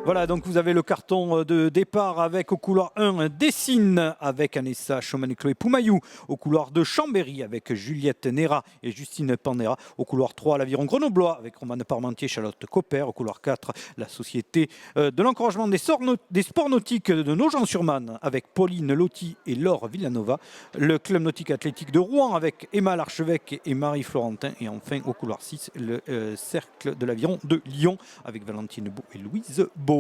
Voilà, donc vous avez le carton de départ avec au couloir 1 Dessine avec Anessa Choman et Chloé Poumayou. Au couloir 2 Chambéry avec Juliette Nera et Justine Pandera. Au couloir 3 l'Aviron Grenoblois avec Romane Parmentier, Charlotte Copper. Au couloir 4 la Société de l'encouragement des sports nautiques de Nogent-sur-Marne avec Pauline Lotti et Laure Villanova. Le club nautique athlétique de Rouen avec Emma Larchevêque et Marie Florentin. Et enfin au couloir 6 le cercle de l'Aviron de Lyon avec Valentine Beau et Louise Beau.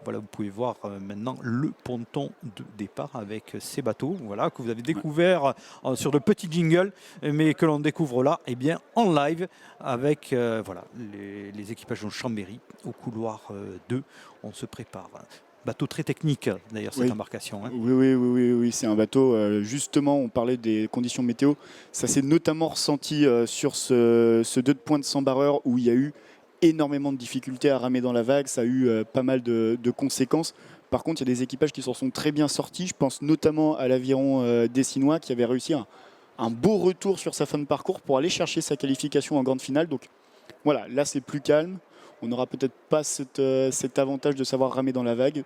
Voilà, vous pouvez voir maintenant le ponton de départ avec ces bateaux, voilà, que vous avez découvert sur le petit jingle, mais que l'on découvre là, eh bien, en live avec voilà, les équipages de Chambéry au couloir 2. On se prépare. Bateau très technique d'ailleurs cette embarcation. Hein. Oui, c'est un bateau. Justement, on parlait des conditions météo. Ça s'est notamment ressenti sur ce 2 de pointe sans barreur où il y a eu énormément de difficultés à ramer dans la vague, ça a eu pas mal de conséquences. Par contre, il y a des équipages qui s'en sont très bien sortis. Je pense notamment à l'Aviron Dessinois qui avait réussi un beau retour sur sa fin de parcours pour aller chercher sa qualification en grande finale. Donc voilà, là c'est plus calme. On n'aura peut-être pas cet avantage de savoir ramer dans la vague.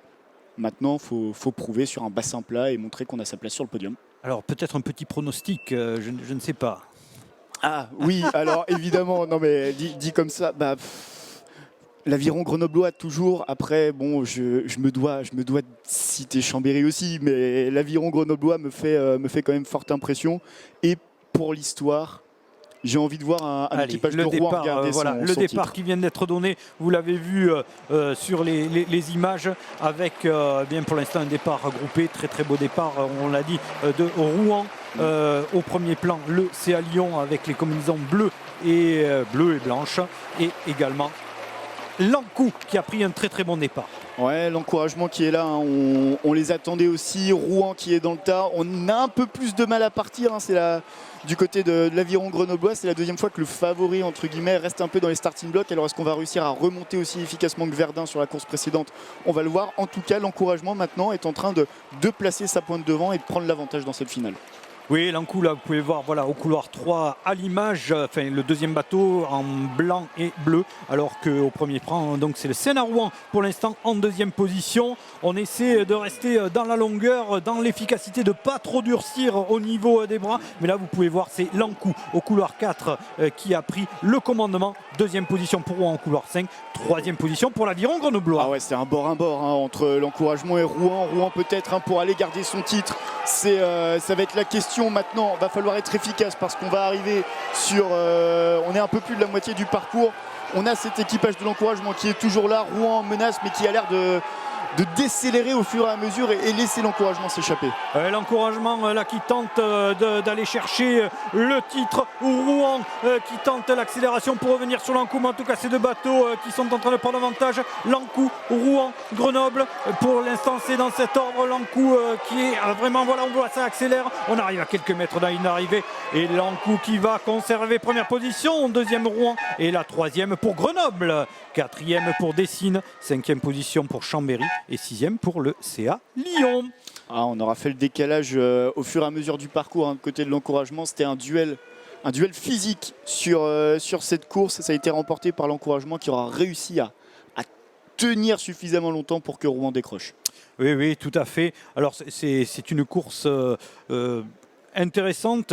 Maintenant, il faut prouver sur un bassin plat et montrer qu'on a sa place sur le podium. Alors peut-être un petit pronostic, je ne sais pas. Ah oui, alors évidemment, non mais dit comme ça, l'Aviron Grenoblois toujours. Après, bon, je me dois de citer Chambéry aussi, mais l'Aviron Grenoblois me fait quand même forte impression. Et pour l'histoire, j'ai envie de voir un équipage de Rouen regarder le départ qui vient d'être donné. Vous l'avez vu sur les images avec bien pour l'instant un départ groupé, très très beau départ, on l'a dit, de Rouen. Au premier plan, le CA Lyon avec les combinaisons bleues et blanches, et également Lankou qui a pris un très très bon départ. Ouais, l'encouragement qui est là, hein. On les attendait aussi. Rouen qui est dans le tas. On a un peu plus de mal à partir. Hein. C'est du côté de l'Aviron Grenoblois, c'est la deuxième fois que le favori entre guillemets reste un peu dans les starting blocks. Alors est-ce qu'on va réussir à remonter aussi efficacement que Verdun sur la course précédente? On va le voir. En tout cas, l'encouragement maintenant est en train de placer sa pointe devant et de prendre l'avantage dans cette finale. Oui, Lankou, là, vous pouvez voir voilà, au couloir 3 à l'image, enfin, le deuxième bateau en blanc et bleu, alors qu'au premier plan, donc c'est le Seine à Rouen pour l'instant en deuxième position. On essaie de rester dans la longueur, dans l'efficacité, de ne pas trop durcir au niveau des bras. Mais là, vous pouvez voir, c'est Lankou au couloir 4 qui a pris le commandement. Deuxième position pour Rouen au couloir 5. Troisième position pour l'Aviron Grenoblois. Ah ouais, c'est un bord entre l'encouragement et Rouen. Rouen peut-être pour aller garder son titre. Ça va être la question. Maintenant, va falloir être efficace parce qu'on va arriver sur... on est un peu plus de la moitié du parcours. On a cet équipage de l'encouragement qui est toujours là. Rouen menace, mais qui a l'air de décélérer au fur et à mesure et laisser l'encouragement s'échapper. L'encouragement là qui tente d'aller chercher le titre. Rouen qui tente l'accélération pour revenir sur Lankou. Mais en tout cas, ces deux bateaux qui sont en train de prendre l'avantage. Lankou, Rouen, Grenoble. Pour l'instant, c'est dans cet ordre. Lankou qui est vraiment, voilà, on voit ça accélère. On arrive à quelques mètres de la ligne d'arrivée. Et Lankou qui va conserver première position. Deuxième Rouen. Et la troisième pour Grenoble. Quatrième pour Dessine. Cinquième position pour Chambéry. Et sixième pour le CA Lyon. Ah, on aura fait le décalage au fur et à mesure du parcours du côté de l'encouragement. C'était un duel physique sur cette course. Ça a été remporté par l'encouragement qui aura réussi à tenir suffisamment longtemps pour que Rouen décroche. Oui, tout à fait. Alors c'est une course intéressante,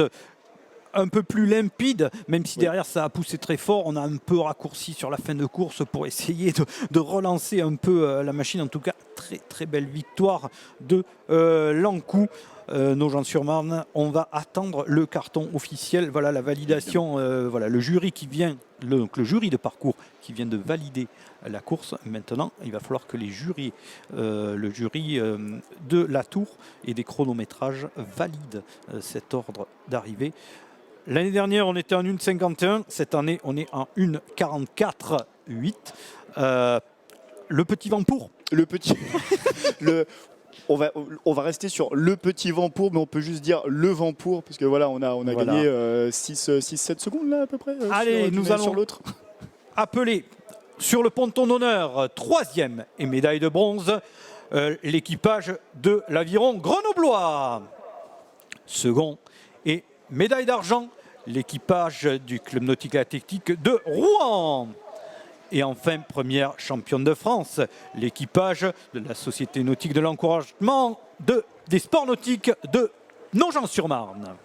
un peu plus limpide, même si derrière ça a poussé très fort. On a un peu raccourci sur la fin de course pour essayer de relancer un peu la machine. En tout cas, très très belle victoire de Lankou. Nogent-sur-Marne, on va attendre le carton officiel. Voilà la validation, voilà le jury qui vient, le jury de parcours qui vient de valider la course. Maintenant, il va falloir que le jury de la tour et des chronométrages valide cet ordre d'arrivée. L'année dernière, on était en 1,51. Cette année, on est en 1,44,8. Le petit Vampour. Le petit... On va rester sur le petit Vampour, mais on peut juste dire le Vampour, parce que voilà, on a gagné 6-7 secondes là à peu près. Allez, nous allons sur l'autre. Appeler sur le ponton d'honneur, troisième et médaille de bronze, l'équipage de l'Aviron Grenoblois. Second et médaille d'argent, l'équipage du club nautique athlétique de Rouen. Et enfin, première championne de France, l'équipage de la Société nautique de l'encouragement des sports nautiques de Nogent-sur-Marne.